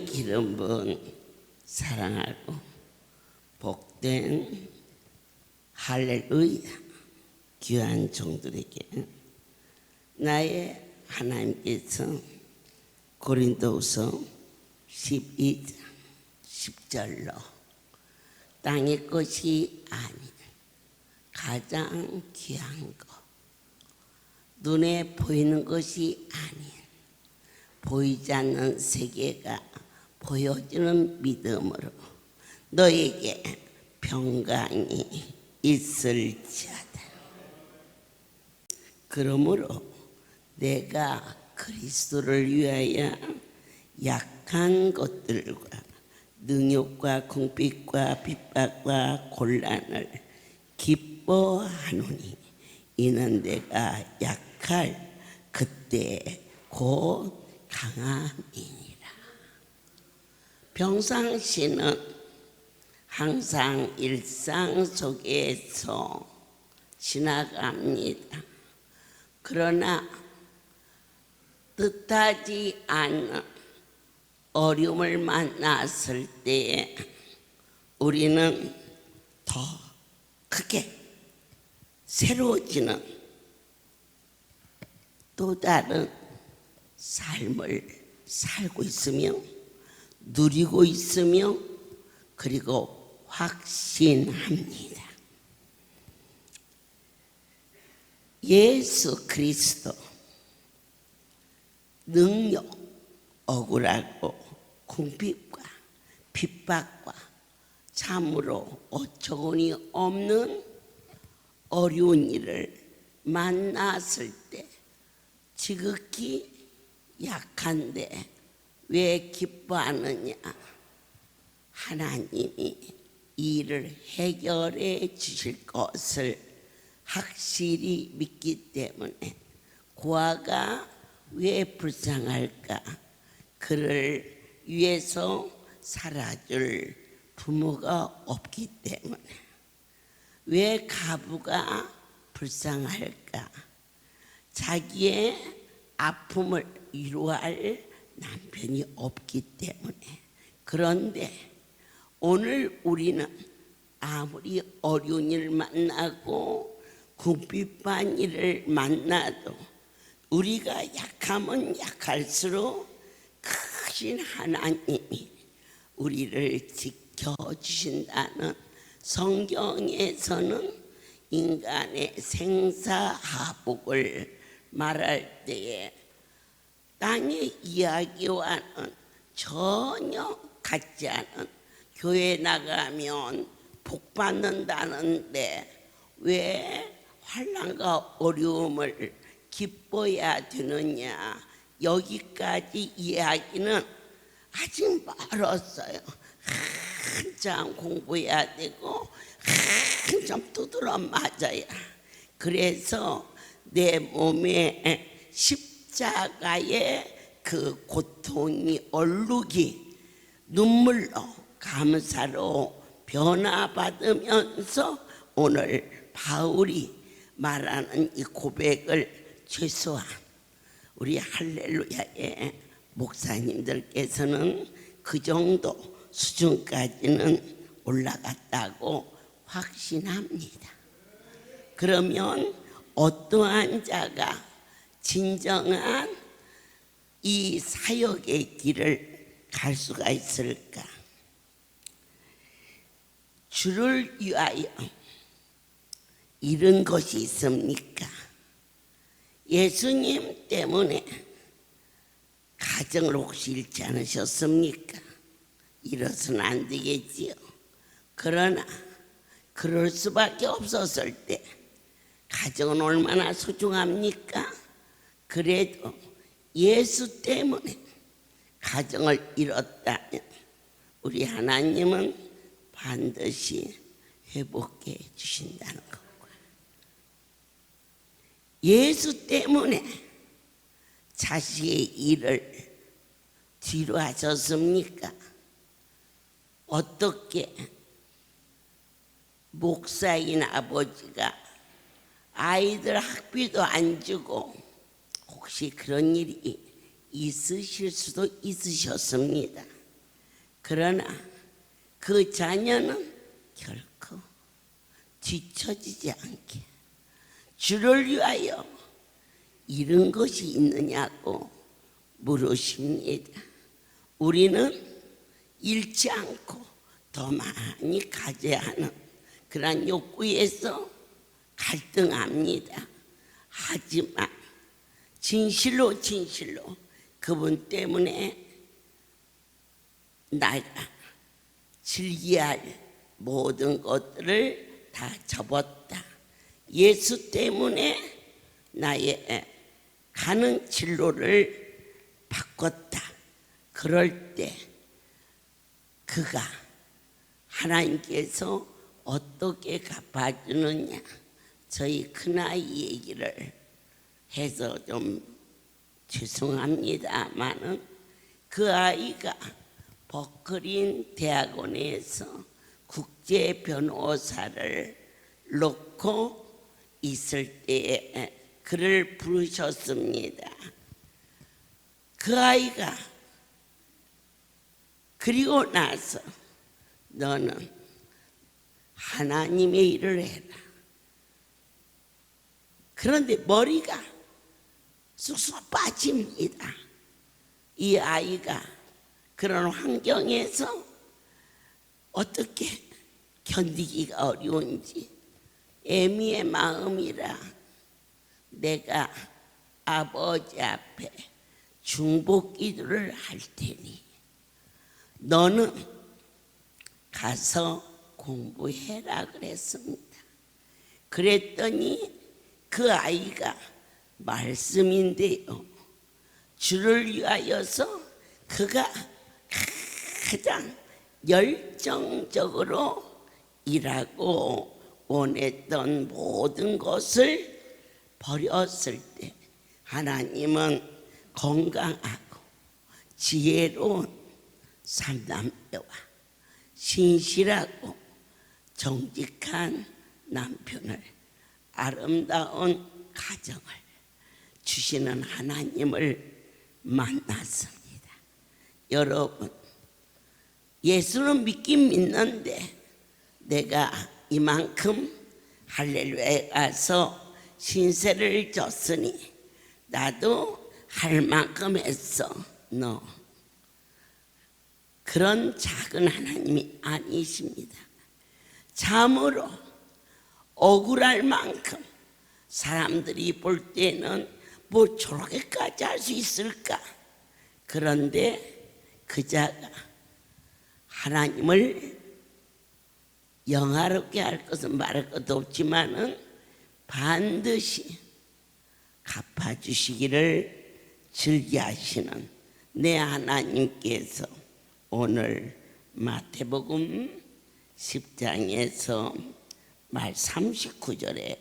하나님의 기름 부은 사랑하고 복된 할렐루야 귀한 종들에게 나의 하나님께서 고린도후서 12장 10절로 땅의 것이 아닌 가장 귀한 것, 눈에 보이는 것이 아닌 보이지 않는 세계가 보여지는 믿음으로 너에게 평강이 있을지어다. 그러므로 내가 그리스도를 위하여 약한 것들과 능욕과 궁핍과 핍박과 곤란을 기뻐하노니 이는 내가 약할 그때 곧 강함이니라. 평상시는 항상 일상 속에서 지나갑니다. 그러나 뜻하지 않는 어려움을 만났을 때에 우리는 더 크게 새로워지는 또 다른 삶을 살고 있으며 누리고 있으며 그리고 확신합니다. 예수 그리스도 능력, 억울하고 궁핍과 핍박과 참으로 어처구니 없는 어려운 일을 만났을 때 지극히 약한데 왜 기뻐하느냐? 하나님이 이 일을 해결해 주실 것을 확실히 믿기 때문에 고아가 왜 불쌍할까? 그를 위해서 살아줄 부모가 없기 때문에. 왜 가부가 불쌍할까? 자기의 아픔을 위로할 남편이 없기 때문에. 그런데 오늘 우리는 아무리 어려운 일을 만나고 궁핍한 일을 만나도 우리가 약하면 약할수록 크신 하나님이 우리를 지켜주신다는 성경에서는 인간의 생사하복을 말할 때에 땅의 이야기와는 전혀 같지 않은 교회 나가면 복 받는다는데 왜 환난과 어려움을 기뻐해야 되느냐? 여기까지 이야기는 아직 멀었어요. 한참 공부해야 되고 한참 두드러 맞아야. 그래서 내 몸에 십자가의 그 고통이 얼룩이 눈물로 감사로 변화받으면서 오늘 바울이 말하는 이 고백을 최소한 우리 할렐루야의 목사님들께서는 그 정도 수준까지는 올라갔다고 확신합니다. 그러면 어떠한 자가 진정한 이 사역의 길을 갈 수가 있을까? 주를 위하여 이런 것이 있습니까? 예수님 때문에 가정을 혹시 잃지 않으셨습니까? 이래서는 안 되겠지요. 그러나 그럴 수밖에 없었을 때 가정은 얼마나 소중합니까? 그래도 예수 때문에 가정을 잃었다면 우리 하나님은 반드시 회복해 주신다는 거고요. 예수 때문에 자식의 일을 뒤로 하셨습니까? 어떻게 목사인 아버지가 아이들 학비도 안 주고 혹시 그런 일이 있으실 수도 있으셨습니다. 그러나 그 자녀는 결코 뒤처지지 않게 주를 위하여 이런 것이 있느냐고 물으십니다. 우리는 잃지 않고 더 많이 가져야 하는 그런 욕구에서 갈등합니다. 하지만 진실로 그분 때문에 나가 즐겨야 할 모든 것들을 다 접었다. 예수 때문에 나의 가는 진로를 바꿨다. 그럴 때 그가 하나님께서 어떻게 갚아주느냐, 저희 큰아이 얘기를 해서 좀 죄송합니다만은 그 아이가 버클린 대학원에서 국제 변호사를 놓고 있을 때에 그를 부르셨습니다. 그 아이가 그리고 나서 너는 하나님의 일을 해라. 그런데 머리가 쑥쑥 빠집니다. 이 아이가 그런 환경에서 어떻게 견디기가 어려운지 애미의 마음이라 내가 아버지 앞에 중보 기도를 할 테니 너는 가서 공부해라 그랬습니다. 그랬더니 그 아이가 말씀인데요, 주를 위하여서 그가 가장 열정적으로 일하고 원했던 모든 것을 버렸을 때 하나님은 건강하고 지혜로운 삼남매와 신실하고 정직한 남편을, 아름다운 가정을 주시는 하나님을 만났습니다. 여러분, 예수는 믿긴 믿는데 내가 이만큼 할렐루야에 가서 신세를 졌으니 나도 할 만큼 했어. 너 그런 작은 하나님이 아니십니다. 참으로 억울할 만큼 사람들이 볼 때는 뭐 저렇게까지 할 수 있을까? 그런데 그자가 하나님을 영화롭게 할 것은 말할 것도 없지만은 반드시 갚아주시기를 즐겨하시는 내 하나님께서 오늘 마태복음 10장에서 말 39절에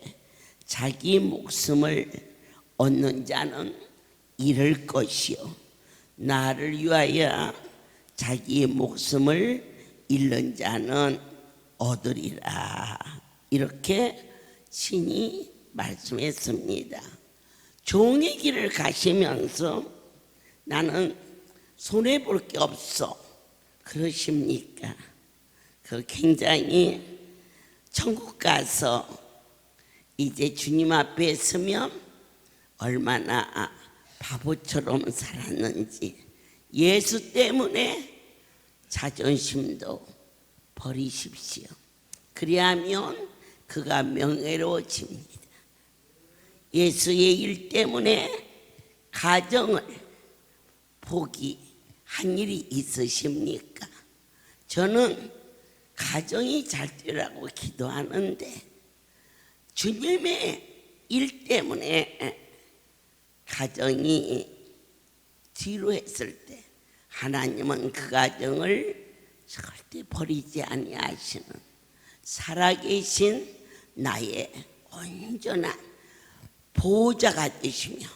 자기 목숨을 얻는 자는 잃을 것이요 나를 위하여 자기 목숨을 잃는 자는 얻으리라. 이렇게 신이 말씀했습니다. 종의 길을 가시면서 나는 손해볼 게 없어 그러십니까? 그 굉장히 천국 가서 이제 주님 앞에 서면 얼마나 바보처럼 살았는지, 예수 때문에 자존심도 버리십시오. 그리하면 그가 명예로워집니다. 예수의 일 때문에 가정을 포기한 일이 있으십니까? 저는 가정이 잘 되라고 기도하는데 주님의 일 때문에 가정이 지루했을 때 하나님은 그 가정을 절대 버리지 아니하시는 살아계신 나의 온전한 보호자가 되시며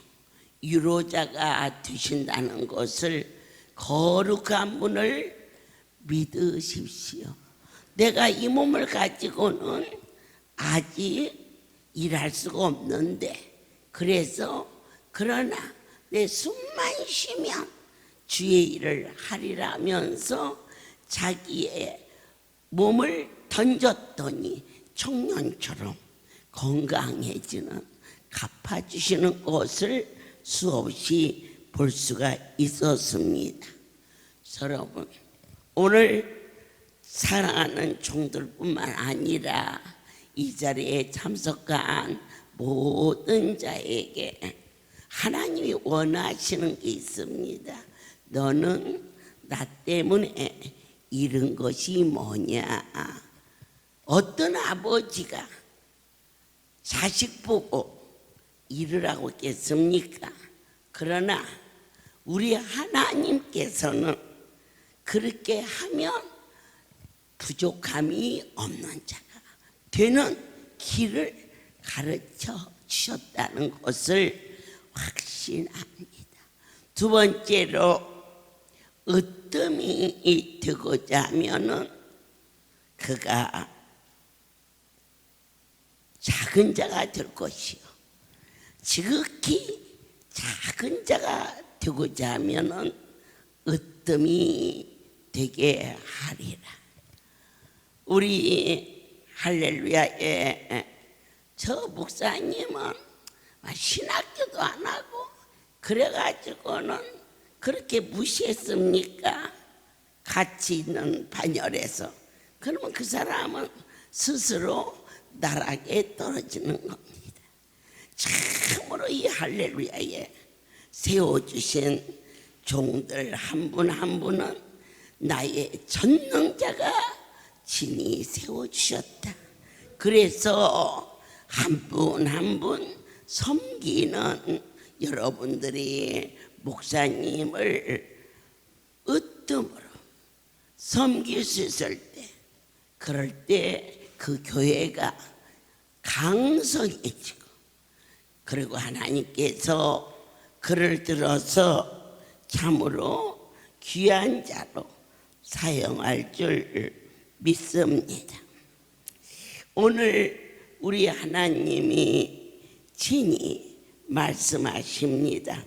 유로자가 되신다는 것을 거룩한 분을 믿으십시오. 내가 이 몸을 가지고는 아직 일할 수가 없는데, 그래서 그러나 내 숨만 쉬면 주의 일을 하리라면서 자기의 몸을 던졌더니 청년처럼 건강해지는, 갚아주시는 것을 수없이 볼 수가 있었습니다. 여러분, 오늘 사랑하는 종들뿐만 아니라 이 자리에 참석한 모든 자에게 하나님이 원하시는 게 있습니다. 너는 나 때문에 잃은 것이 뭐냐? 어떤 아버지가 자식 보고 잃으라고 했겠습니까? 그러나 우리 하나님께서는 그렇게 하면 부족함이 없는 자가 되는 길을 가르쳐 주셨다는 것을 확신합니다. 두 번째로, 으뜸이 되고자 하면은 그가 작은 자가 될 것이요, 지극히 작은 자가 되고자 하면은 으뜸이 되게 하리라. 우리 할렐루야에 저 목사님은 신학교도 안 하고 그래가지고는 그렇게 무시했습니까? 같이 있는 반열에서. 그러면 그 사람은 스스로 나락에 떨어지는 겁니다. 참으로 이 할렐루야에 세워주신 종들 한 분 한 분은 나의 전능자가 친히 세워주셨다. 그래서 한 분 한 분 섬기는 여러분들이 목사님을 으뜸으로 섬길 수 있을 때, 그럴 때 그 교회가 강성해지고, 그리고 하나님께서 그를 들어서 참으로 귀한 자로 사용할 줄 믿습니다. 오늘 우리 하나님이 친히 말씀하십니다.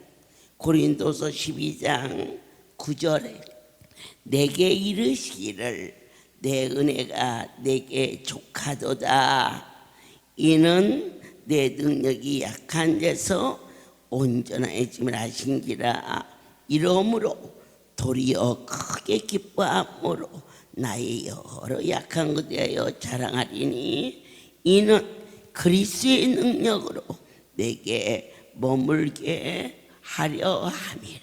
고린도서 12장 9절에 내게 이르시기를 내 은혜가 내게 족하도다. 이는 내 능력이 약한 데서 온전해짐을 하신기라. 이러므로 도리어 크게 기뻐함으로 나의 여러 약한 것에 대하여 자랑하리니 이는 그리스도의 능력으로 내게 머물게 하려 함이라.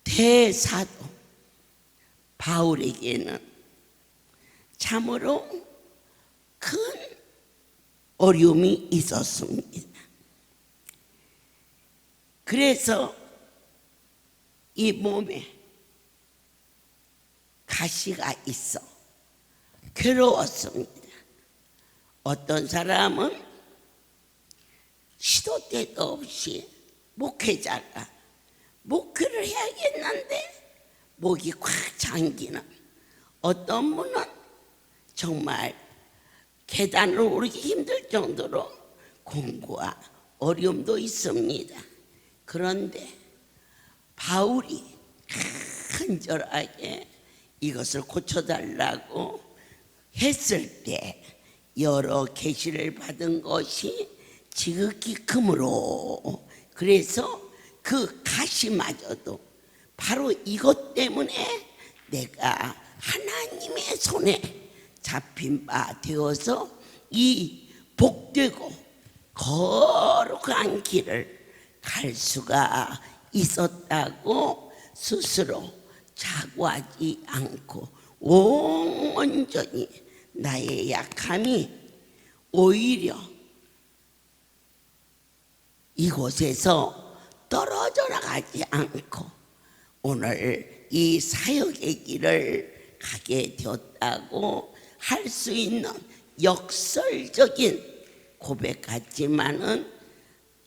대사도 바울에게는 참으로 큰 어려움이 있었습니다. 그래서 이 몸에 가시가 있어 괴로웠습니다. 어떤 사람은 시도 때도 없이 목회자가 목회를 해야겠는데 목이 꽉 잠기는, 어떤 분은 정말 계단을 오르기 힘들 정도로 공부와 어려움도 있습니다. 그런데 바울이 간절하게 이것을 고쳐달라고 했을 때 여러 계시를 받은 것이 지극히 크므로, 그래서 그 가시마저도 바로 이것 때문에 내가 하나님의 손에 잡힌 바 되어서 이 복되고 거룩한 길을 갈 수가 있었다고 스스로 자고하지 않고 온전히 나의 약함이 오히려 이곳에서 떨어져 나가지 않고 오늘 이 사역의 길을 가게 되었다고 할 수 있는 역설적인 고백 같지만은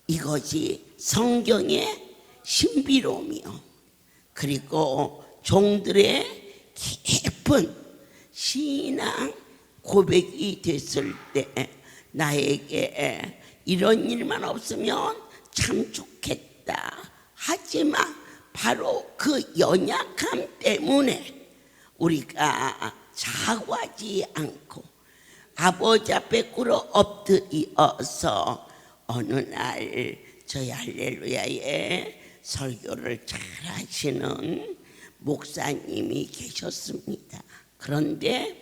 이것이 성경의 신비로움이요, 그리고 종들의 깊은 신앙 고백이 됐을 때 나에게 이런 일만 없으면 참 좋겠다. 하지만 바로 그 연약함 때문에 우리가 자고하지 않고 아버지 앞에 꿇어 엎드려서 어느 날 저희 할렐루야에 설교를 잘 하시는 목사님이 계셨습니다. 그런데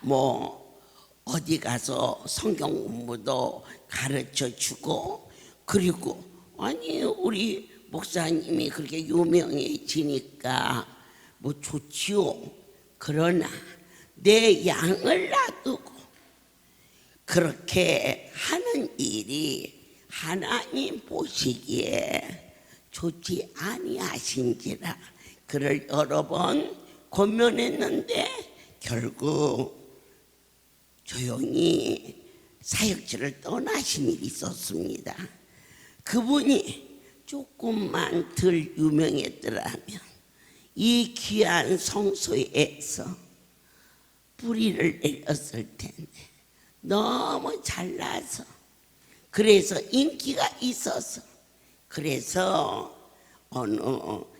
뭐 어디 가서 성경 공부도 가르쳐 주고, 그리고 아니 우리 목사님이 그렇게 유명해지니까 뭐 좋지요. 그러나 내 양을 놔두고 그렇게 하는 일이 하나님 보시기에 좋지 아니하신지라 그를 여러 번 권면했는데 결국 조용히 사역지를 떠나신 일이 있었습니다. 그분이 조금만 덜 유명했더라면 이 귀한 성소에서 뿌리를 내렸을 텐데, 너무 잘나서, 그래서 인기가 있어서, 그래서 어느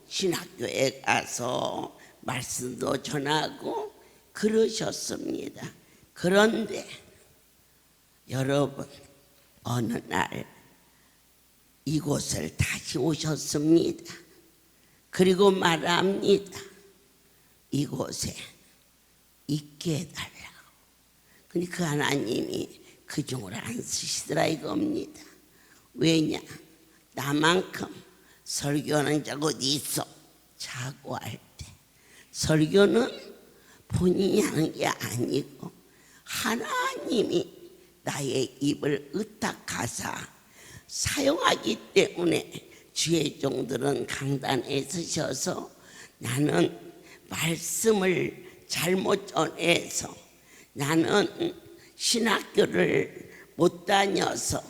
신학교에 가서 말씀도 전하고 그러셨습니다. 그런데 여러분, 어느 날 이곳을 다시 오셨습니다. 그리고 말합니다. 이곳에 있게 해달라고. 근데 그 하나님이 그중으로 안 쓰시더라 이겁니다. 왜냐? 나만큼 설교하는 자가 어디 있어? 자고할 때 설교는 본인이 하는 게 아니고 하나님이 나의 입을 의탁하사 사용하기 때문에 주의 종들은 강단에 서셔서 나는 말씀을 잘못 전해서, 나는 신학교를 못 다녀서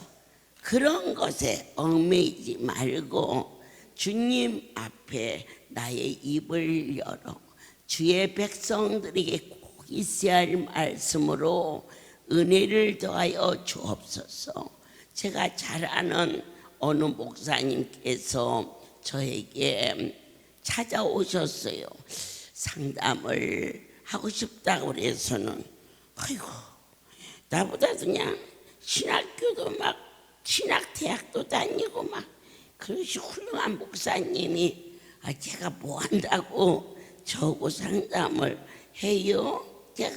그런 것에 얽매이지 말고 주님 앞에 나의 입을 열어 주의 백성들에게 꼭 있어야 할 말씀으로 은혜를 더하여 주옵소서. 제가 잘 아는 어느 목사님께서 저에게 찾아오셨어요. 상담을 하고 싶다고 그래서는 아이고, 나보다 그냥 신학교도 막 신학대학도 다니고 막 그러시 훌륭한 목사님이 제가 뭐 한다고 저하고 상담을 해요? 제가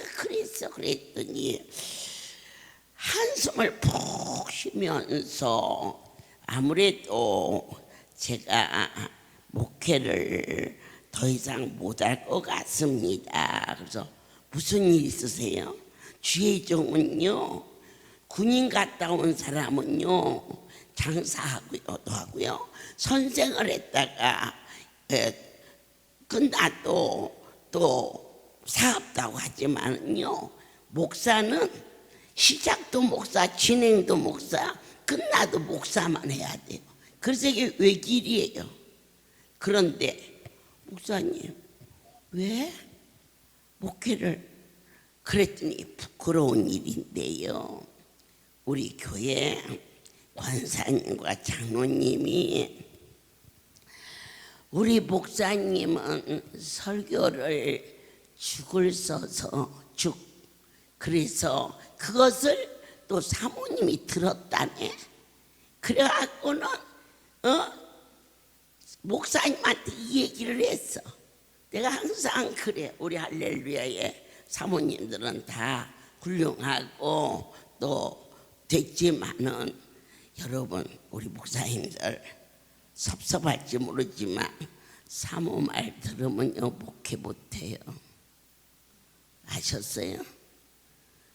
그랬더니 한숨을 푹 쉬면서 아무래도 제가 목회를 더 이상 못할 것 같습니다. 그래서 무슨 일 있으세요? 주의 종은요, 군인 갔다 온 사람은요 장사하고도 하고요, 선생을 했다가 끝나도 또 사업다고 하지만요, 목사는 시작도 목사, 진행도 목사, 끝나도 목사만 해야 돼요. 그래서 이게 외길이에요. 그런데 목사님 왜 목회를, 그랬더니 부끄러운 일인데요, 우리 교회 권사님과 장로님이 우리 목사님은 설교를 죽을 써서 그래서 그것을 또 사모님이 들었다네. 그래갖고는 목사님한테 이 얘기를 했어. 내가 항상 그래. 우리 할렐루야의 사모님들은 다 훌륭하고 또 됐지만은, 여러분 우리 목사님들 섭섭할지 모르지만 사모 말 들으면요 목회 못해요. 아셨어요?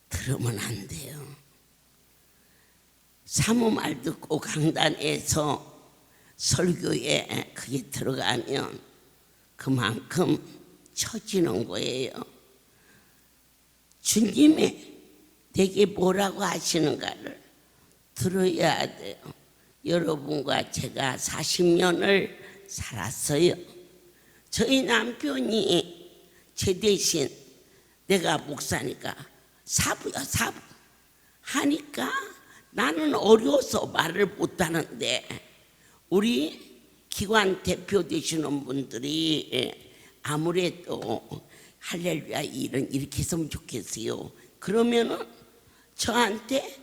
들으면 안 돼요. 사모 말 듣고 강단에서 설교에 그게 들어가면 그만큼 처지는 거예요. 주님이 내게 뭐라고 하시는가를 들어야 돼요. 여러분과 제가 40년을 살았어요. 저희 남편이 제 대신 내가 목사니까 사부야 사부 하니까 나는 어려워서 말을 못하는데 우리 기관 대표 되시는 분들이 아무래도 할렐루야 일은 이렇게 했으면 좋겠어요. 그러면은 저한테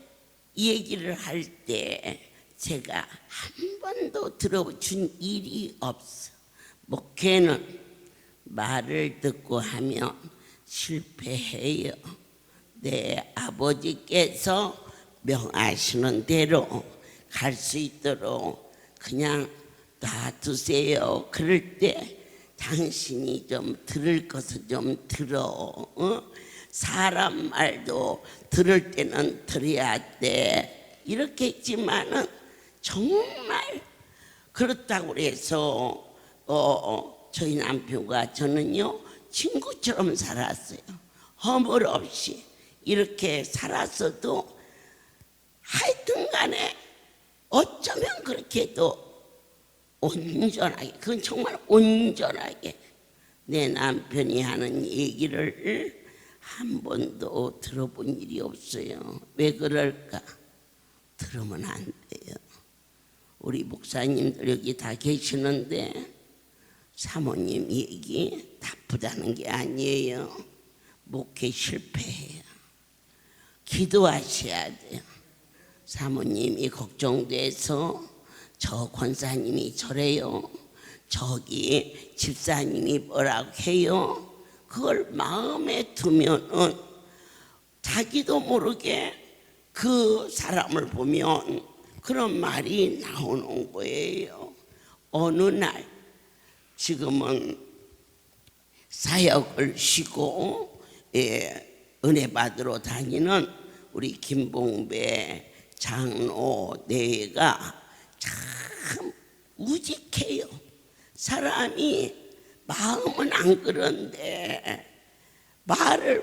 이 얘기를 할 때 제가 한 번도 들어준 일이 없어. 목회는 말을 듣고 하면 실패해요. 내 아버지께서 명하시는 대로 갈 수 있도록 그냥 놔두세요. 그럴 때 당신이 좀 들을 것을 좀 들어. 사람 말도 들을 때는 들어야 돼. 이렇게 했지만은 정말 그렇다고 해서 저희 남편과 저는요 친구처럼 살았어요. 허물 없이 이렇게 살았어도 하여튼 간에 어쩌면 그렇게도 온전하게, 그건 정말 온전하게 내 남편이 하는 얘기를 한 번도 들어본 일이 없어요. 왜 그럴까? 들으면 안 돼요. 우리 목사님들 여기 다 계시는데 사모님 얘기 나쁘다는 게 아니에요. 목회 실패해요. 기도하셔야 돼요. 사모님이 걱정돼서 저 권사님이 저래요, 저기 집사님이 뭐라고 해요. 그걸 마음에 두면은 자기도 모르게 그 사람을 보면 그런 말이 나오는 거예요. 어느 날 지금은 사역을 쉬고 은혜 받으러 다니는 우리 김봉배 장로 내가 참 우직해요. 사람이 마음은 안 그런데 말을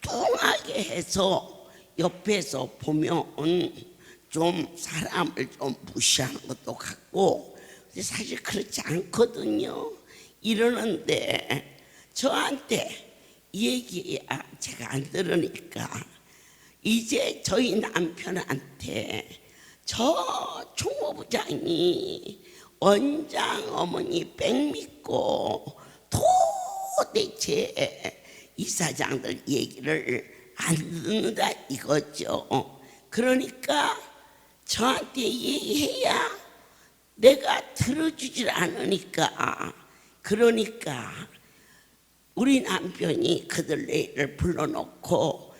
통하게 해서 옆에서 보면 좀 사람을 좀 무시하는 것도 같고, 사실 그렇지 않거든요. 이러는데 저한테 얘기야 제가 안 들으니까 이제 저희 남편한테 저 총무부장이 원장 어머니 백 믿고 도대체 이사장들 얘기를 안 듣는다 이거죠. 그러니까 저한테 얘기해야 내가 들어주질 않으니까, 그러니까 우리 남편이 그들을 불러놓고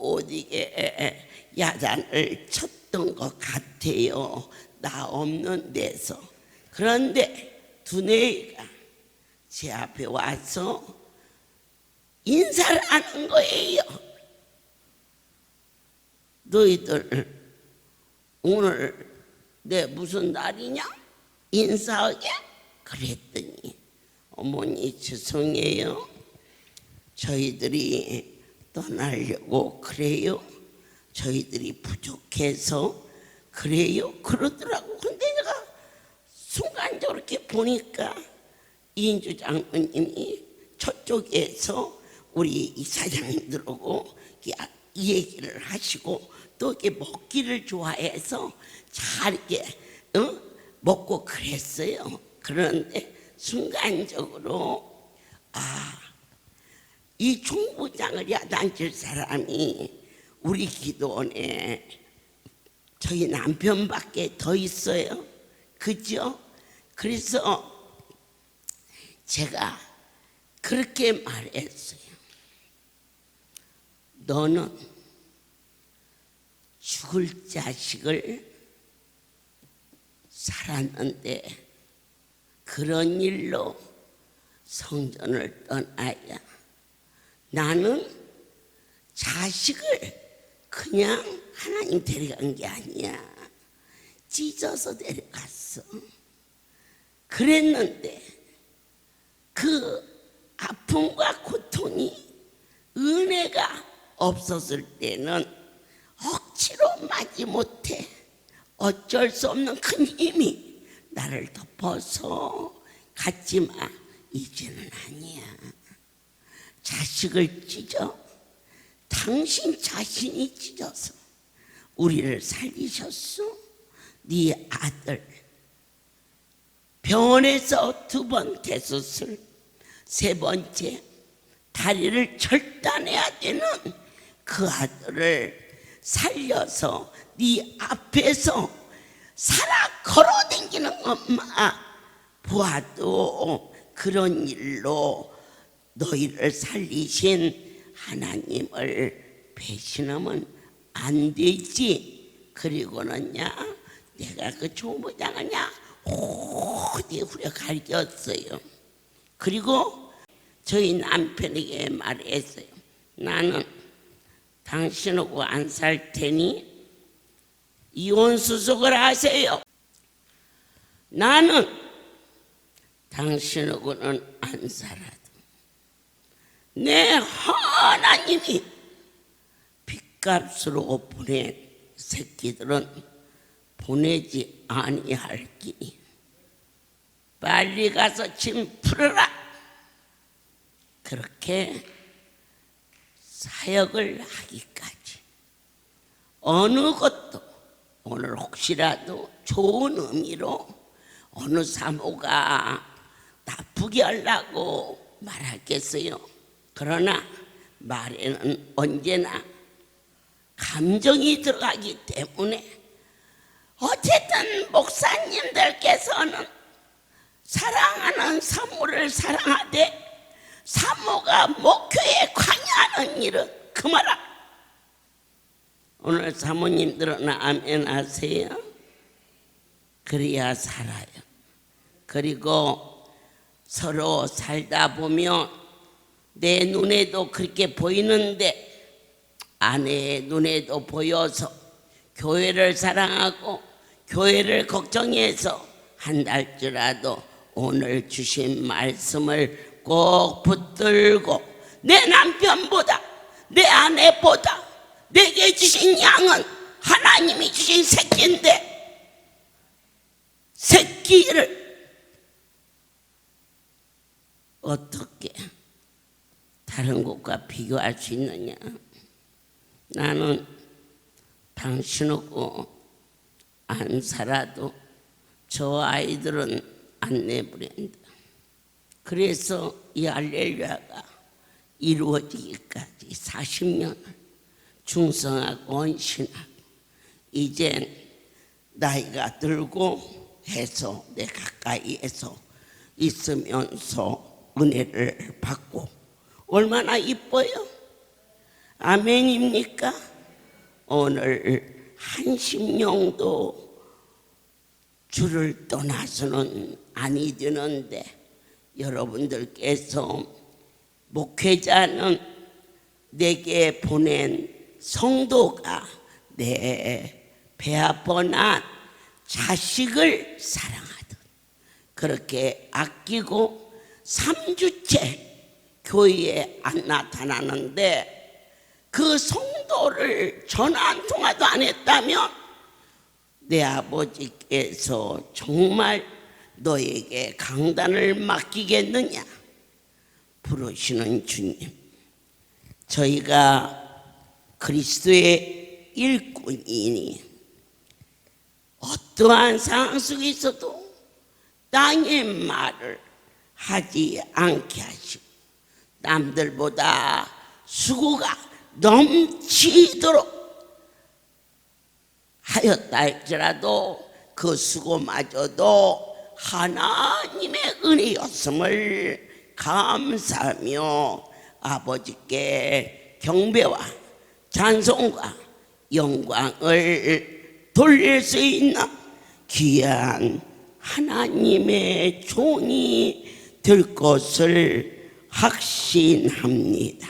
어디에 야단을 쳤던 것 같아요. 나 없는 데서. 그런데 두뇌가 제 앞에 와서 인사를 하는 거예요. 너희들 오늘 내 무슨 날이냐? 인사하게? 그랬더니 어머니 죄송해요. 저희들이 떠나려고 그래요. 저희들이 부족해서 그래요. 그러더라고. 근데 내가 순간적으로 이렇게 보니까 이인주 장로님이 저쪽에서 우리 이사장님들하고 이 얘기를 하시고 또 이렇게 먹기를 좋아해서 잘 이렇게 먹고 그랬어요. 그런데 순간적으로 이 총부장을 야단칠 사람이 우리 기도원에 저희 남편밖에 더 있어요. 그죠? 그래서 제가 그렇게 말했어요. 너는 죽을 자식을 살았는데 그런 일로 성전을 떠나야, 나는 자식을 그냥 하나님 데려간 게 아니야. 찢어서 데려갔어. 그랬는데 그 아픔과 고통이 은혜가 없었을 때는 억지로 마지 못해. 어쩔 수 없는 큰 힘이 나를 덮어서 갔지마. 이제는 아니야. 자식을 찢어. 당신 자신이 찢어서 우리를 살리셨어. 네 아들 병원에서 2번 대수술, 3번째 다리를 절단해야 되는 그 아들을 살려서 네 앞에서 살아 걸어다니는 엄마 보아도 그런 일로 너희를 살리신 하나님을 배신하면 안 되지. 그리고는야 내가 그 총부장을야 어디 후려 갈겼어요. 그리고 저희 남편에게 말했어요. 나는 당신하고 안 살 테니 이혼 수속을 하세요. 나는 당신하고는 안 살아도 내 하나님이 빚값으로 보낸 새끼들은 보내지 아니할기니 빨리 가서 짐 풀어라. 그렇게 사역을 하기까지 어느 것도 오늘 혹시라도 좋은 의미로 어느 사모가 나쁘게 하려고 말하겠어요. 그러나 말에는 언제나 감정이 들어가기 때문에 어쨌든 목사님들께서는 사랑하는 사모를 사랑하되 사모가 목표에 관여하는 일은 그만라. 오늘 사모님들은 아멘 하세요. 그래야 살아요. 그리고 서로 살다 보면 내 눈에도 그렇게 보이는데 아내의 눈에도 보여서 교회를 사랑하고 교회를 걱정해서 한달쯤이라도 오늘 주신 말씀을 꼭 붙들고 내 남편보다 내 아내보다 내게 주신 양은 하나님이 주신 새끼인데 새끼를 어떻게 다른 것과 비교할 수 있느냐. 나는 당신하고 안 살아도 저 아이들은 안 내버린다. 그래서 이 할렐루야가 이루어지기까지 40년을 충성하고 헌신하고 이젠 나이가 들고 해서 내 가까이에서 있으면서 은혜를 받고 얼마나 이뻐요. 아멘입니까? 오늘 한심령도 주를 떠나서는 아니 되는데 여러분들께서 목회자는 내게 보낸 성도가 내 배 아파난 자식을 사랑하듯 그렇게 아끼고 3주째 교회에 안 나타나는데 그 성도를 전화 한 통화도 안 했다면 내 아버지께서 정말 너에게 강단을 맡기겠느냐. 부르시는 주님, 저희가 그리스도의 일꾼이니 어떠한 상황 속에 있어도 땅의 말을 하지 않게 하시고 남들보다 수고가 넘치도록 하였다 할지라도 그 수고마저도 하나님의 은혜였음을 감사하며 아버지께 경배와 찬송과 영광을 돌릴 수 있는 귀한 하나님의 종이 될 것을 확신합니다.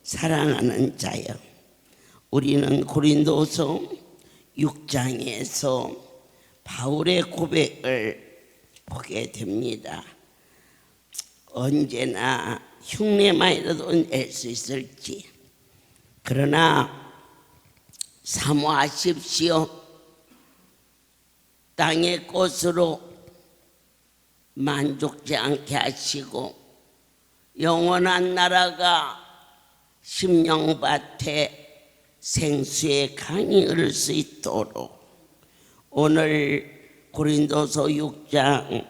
사랑하는 자여, 우리는 고린도서 6장에서 바울의 고백을 보게 됩니다. 언제나 흉내만이라도 낼 수 있을지. 그러나 사모하십시오. 땅의 것으로 만족지 않게 하시고 영원한 나라가 심령밭에 생수의 강이 흐를 수 있도록 오늘 고린도서 6장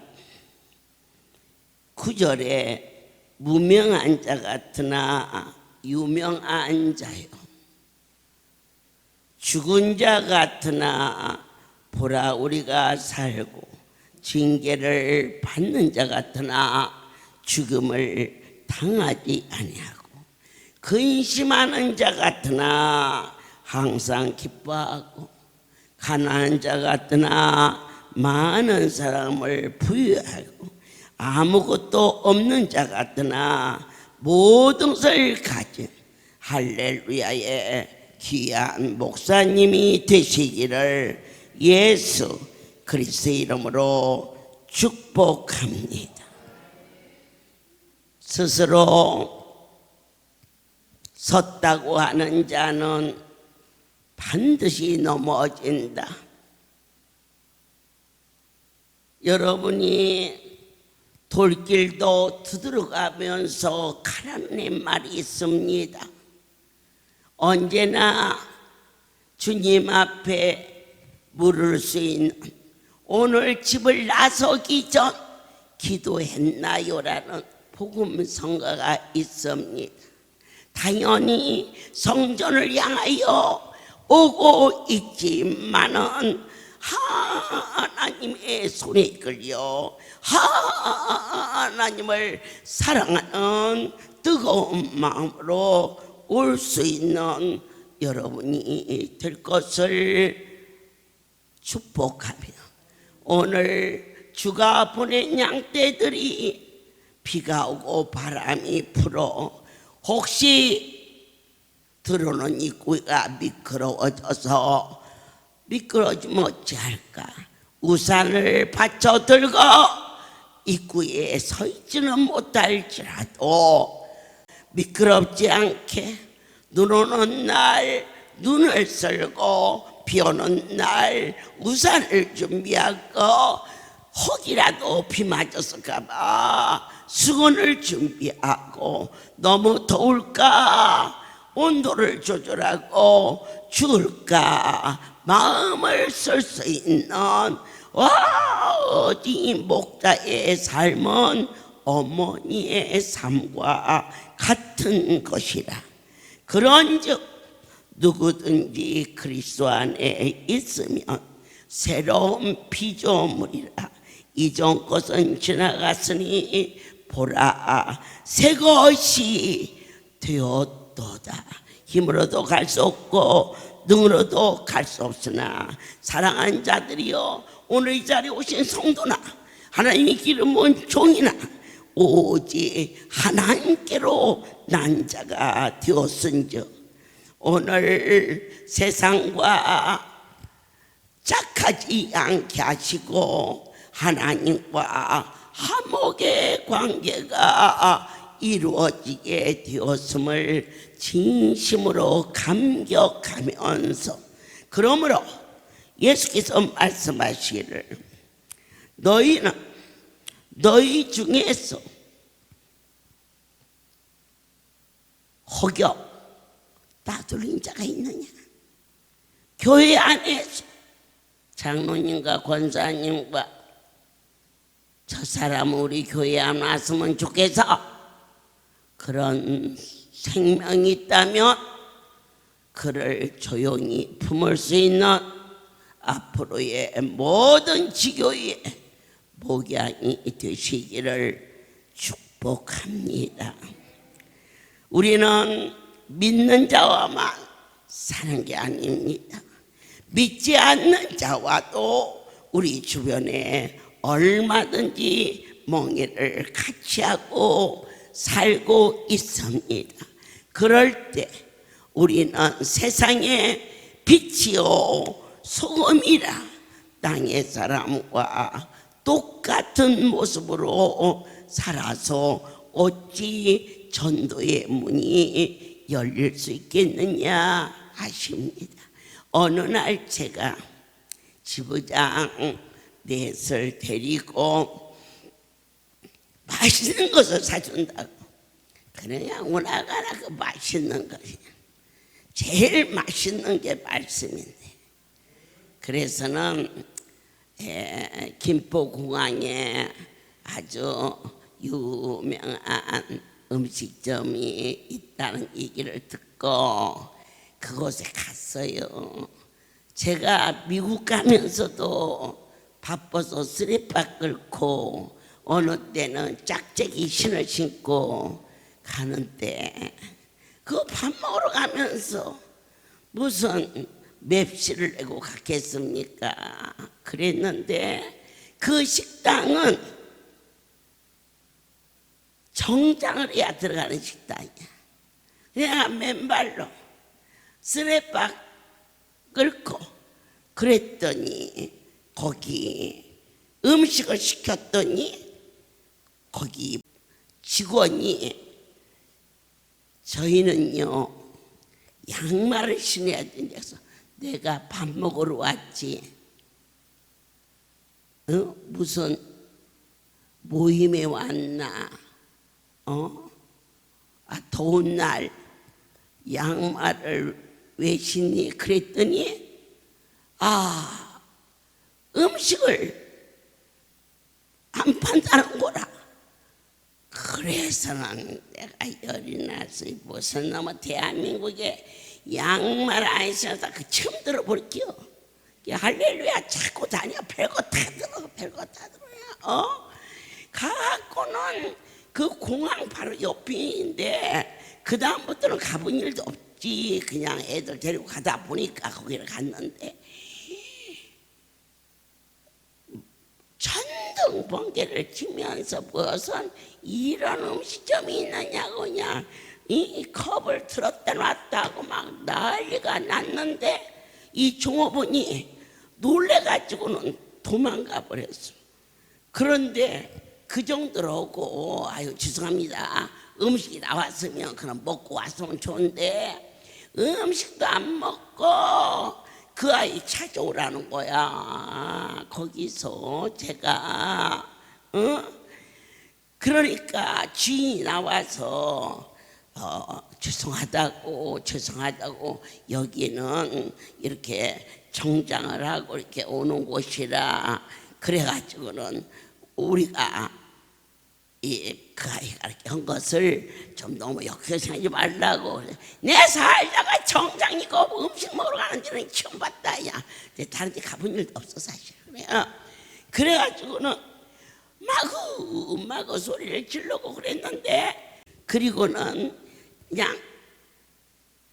구절에 무명한 자 같으나 유명한 자요, 죽은 자 같으나 보라 우리가 살고, 징계를 받는 자 같으나 죽음을 당하지 아니하고, 근심하는 자 같으나 항상 기뻐하고, 가난한 자 같으나 많은 사람을 부유하고, 아무것도 없는 자 같으나 모든 것을 가진 할렐루야의 귀한 목사님이 되시기를 예수 그리스도의 이름으로 축복합니다. 스스로 섰다고 하는 자는 반드시 넘어진다. 여러분이 돌길도 두드러가면서 가라는 말이 있습니다. 언제나 주님 앞에 물을 수 있는, 오늘 집을 나서기 전 기도했나요라는 복음성가가 있습니다. 당연히 성전을 향하여 오고 있지만은 하나님의 손에 이끌려 하나님을 사랑하는 뜨거운 마음으로 올 수 있는 여러분이 될 것을 축복하며, 오늘 주가 보낸 양떼들이 비가 오고 바람이 불어 혹시 들어오는 입구가 미끄러워져서 미끄러지면 어찌할까, 우산을 받쳐 들고 입구에 서 있지는 못할지라도 미끄럽지 않게 눈 오는 날 눈을 쓸고 비 오는 날 우산을 준비하고, 혹이라도 비 맞았을까봐 수건을 준비하고, 너무 더울까 온도를 조절하고, 추울까 마음을 쓸 수 있는 어디 목자의 삶은 어머니의 삶과 같은 것이라. 그런즉 누구든지 그리스도 안에 있으면 새로운 피조물이라. 이전 것은 지나갔으니 보라 새 것이 되었도다. 힘으로도 갈 수 없고 능으로도 갈 수 없으나 사랑하는 자들이여, 오늘 이 자리에 오신 성도나 하나님이 기름 부은 종이나 오직 하나님께로 난 자가 되었은즉, 오늘 세상과 짝하지 않게 하시고 하나님과 화목의 관계가 이루어지게 되었음을 진심으로 감격하면서, 그러므로 예수께서 말씀하시기를 너희는 너희 중에서 혹여 따돌린 자가 있느냐. 교회 안에서 장로님과 권사님과 저 사람은 우리 교회에 안 왔으면 좋겠어, 그런 생명이 있다면 그를 조용히 품을 수 있는 앞으로의 모든 지교의 목양이 되시기를 축복합니다. 우리는 믿는 자와만 사는 게 아닙니다. 믿지 않는 자와도 우리 주변에 얼마든지 멍에를 같이 하고 살고 있습니다. 그럴 때 우리는 세상의 빛이요 소금이라 땅의 사람과 똑같은 모습으로 살아서 어찌 전도의 문이 열릴 수 있겠느냐 하십니다. 어느 날 제가 지부장 넷을 데리고 맛있는 것을 사준다고, 그냥 오나가나 그 맛있는 것이 제일 맛있는 게 말씀인데, 그래서는 김포공항에 아주 유명한 음식점이 있다는 얘기를 듣고 그곳에 갔어요. 제가 미국 가면서도 바빠서 쓰레빠 끓고 어느 때는 짝짝이 신을 신고 가는데 그 밥 먹으러 가면서 무슨 맵시를 내고 갔겠습니까? 그랬는데 그 식당은 정장을 해야 들어가는 식당이야. 내가 맨발로 쓰레빠 끓고 그랬더니 거기 음식을 시켰더니 거기 직원이 저희는요 양말을 신어야 된다서 내가 밥 먹으러 왔지 무슨 모임에 왔나 더운 날 양말을 왜 신니 그랬더니 음식을 안 판다는 거라. 그래서는 내가 열이 나서 무슨 놈의 대한민국에 양말 안 신어서 그 처음 들어볼게요. 할렐루야 자꾸 다녀. 별거 다 들어. 별거 다 들어요. 가갖고는 그 공항 바로 옆인데 그 다음부터는 가본 일도 없지. 그냥 애들 데리고 가다 보니까 거기를 갔는데 전등 번개를 치면서 무슨 이런 음식점이 있느냐고 그냥 이 컵을 들었다 놨다 하고 막 난리가 났는데 이 종업원이 놀래가지고는 도망가 버렸어. 그런데 그 정도로 오고 아유 죄송합니다. 음식이 나왔으면 그럼 먹고 왔으면 좋은데 음식도 안 먹고 그 아이 찾아오라는 거야. 거기서 제가 그러니까 주인이 나와서 죄송하다고 여기는 이렇게 정장을 하고 이렇게 오는 곳이라 그래가지고는 우리가 그 아이가 이렇게 한 것을 좀 너무 역효생하지 말라고. 내 살다가 정장 입고 음식 먹으러 가는 데는 처음 봤다. 야, 다른 데 가본 일도 없어 사실. 그래가지고는 마구 소리를 지르고 그랬는데 그리고는 그냥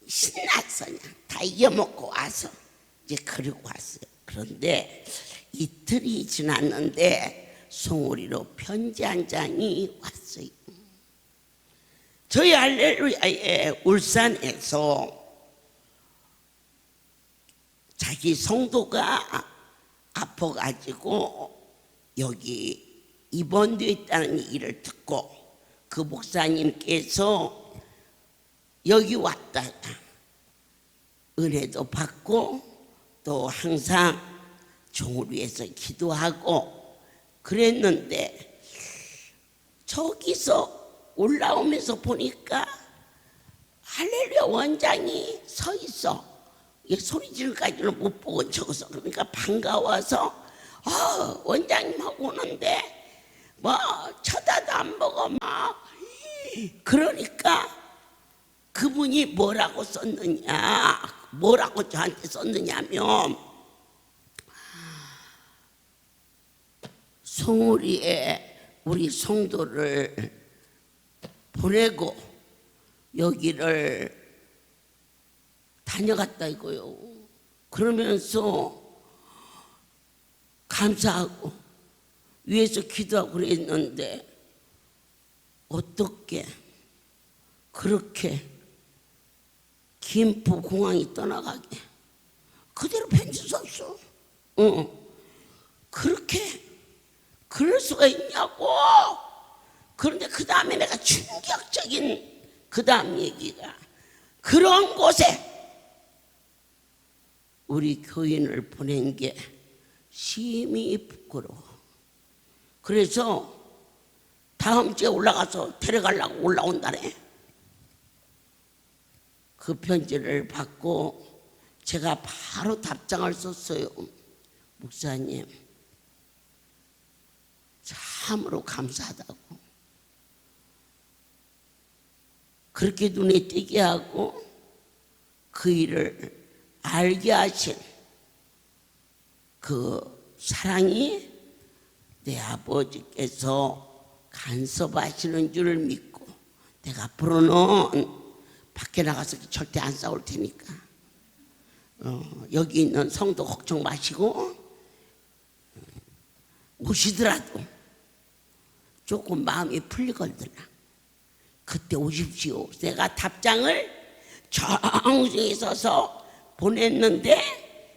신났어. 그냥 다 이겨먹고 와서 이제 그리고 왔어요. 그런데 이틀이 지났는데 송우리로 편지 한 장이 왔어요. 저희 할렐루야에 울산에서 자기 성도가 아파가지고 여기 입원되어 있다는 얘기를 듣고 그 목사님께서 여기 왔다가 은혜도 받고 또 항상 종을 위해서 기도하고 그랬는데 저기서 올라오면서 보니까 할렐루야 원장이 서 있어. 소리 지르기까지는 못 보고 저기서 그러니까 반가워서 원장님하고 오는데 뭐 쳐다도 안 보고 막 그러니까 그분이 뭐라고 저한테 썼느냐면 송우리에 우리 성도를 보내고 여기를 다녀갔다 이거요. 그러면서 감사하고 위에서 기도하고 그랬는데 어떻게 그렇게 김포공항이 떠나가게 그대로 편지 썼어. 그렇게 그럴 수가 있냐고. 그런데 그 다음에 내가 충격적인 그 다음 얘기가 그런 곳에 우리 교인을 보낸 게 심히 부끄러워. 그래서 다음 주에 올라가서 데려가려고 올라온다네. 그 편지를 받고 제가 바로 답장을 썼어요. 목사님 참으로 감사하다고. 그렇게 눈에 띄게 하고 그 일을 알게 하신 그 사랑이 내 아버지께서 간섭하시는 줄 믿고 내가 앞으로는 밖에 나가서 절대 안 싸울 테니까 여기 있는 성도 걱정 마시고 오시더라도 조금 마음이 풀리거든요. 그때 오십시오. 내가 답장을 정중히 써서 보냈는데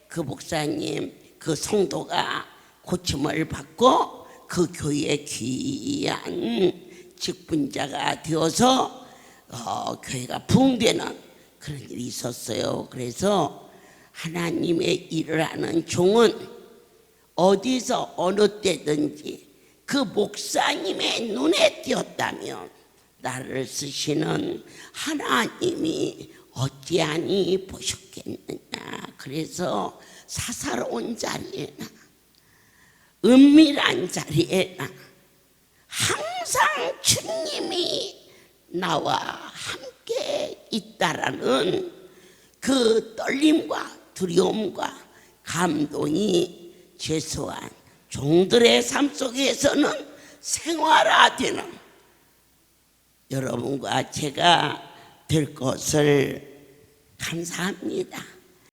그 목사님, 그 성도가 고침을 받고 그 교회의 귀한 직분자가 되어서 교회가 부흥되는 그런 일이 있었어요. 그래서 하나님의 일을 하는 종은 어디서 어느 때든지 그 목사님의 눈에 띄었다면 나를 쓰시는 하나님이 어찌하니 보셨겠느냐. 그래서 사사로운 자리에나 은밀한 자리에나 항상 주님이 나와 함께 있다라는 그 떨림과 두려움과 감동이 최소한 종들의 삶 속에서는 생활화되는 여러분과 제가 될 것을 감사합니다.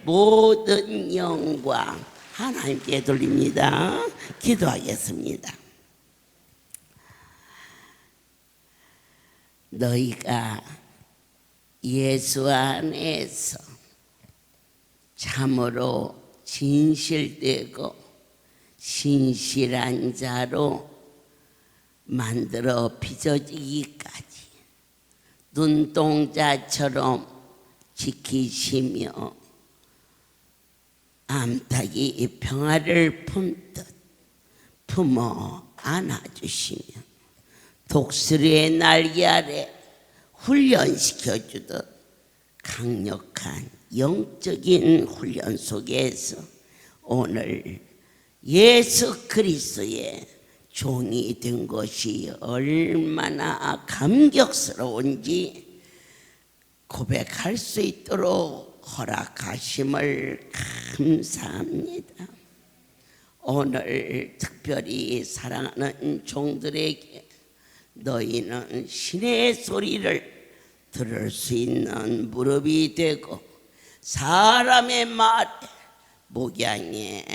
모든 영광 하나님께 돌립니다. 기도하겠습니다. 너희가 예수 안에서 참으로 진실되고 신실한 자로 만들어 빚어지기까지 눈동자처럼 지키시며 암탉이 평화를 품듯 품어 안아주시며 독수리의 날개 아래 훈련시켜주듯 강력한 영적인 훈련 속에서 오늘 예수 그리스도의 종이 된 것이 얼마나 감격스러운지 고백할 수 있도록 허락하심을 감사합니다. 오늘 특별히 사랑하는 종들에게 너희는 신의 소리를 들을 수 있는 무릎이 되고 사람의 말에 목양에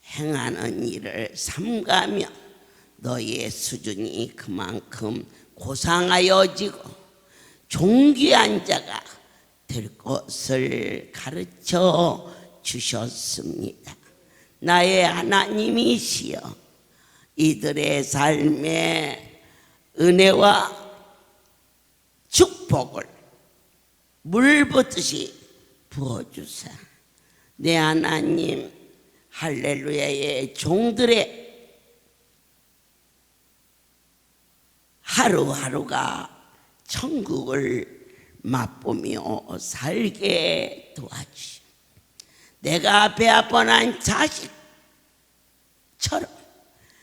행하는 일을 삼가며 너희의 수준이 그만큼 고상하여지고 존귀한 자가 될 것을 가르쳐 주셨습니다. 나의 하나님이시여 이들의 삶에 은혜와 축복을 물 붓듯이 부어주사 내 하나님 할렐루야의 종들의 하루하루가 천국을 맛보며 살게 도와주시오. 내가 배아뻔한 자식처럼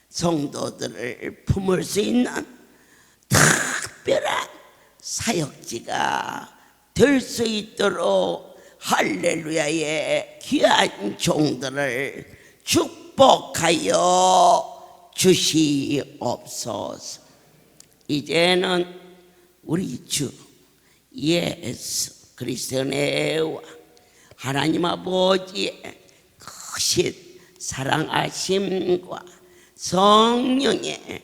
성도들을 품을 수 있는 특별한 사역지가 될 수 있도록 할렐루야의 귀한 종들을 축복하여 주시옵소서. 이제는 우리 주 예수 그리스도의 은혜와 하나님 아버지의 크신 사랑하심과 성령의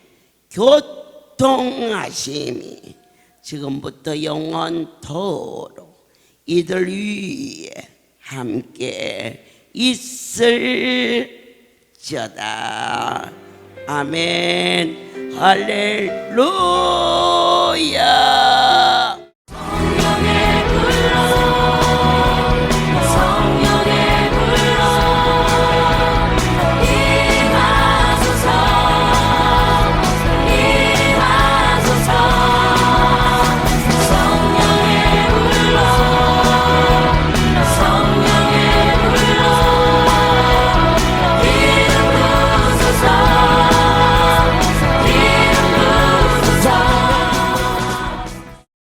교통하심이 지금부터 영원토록 이들 위에 함께 있을지어다. 아멘. 할렐루야.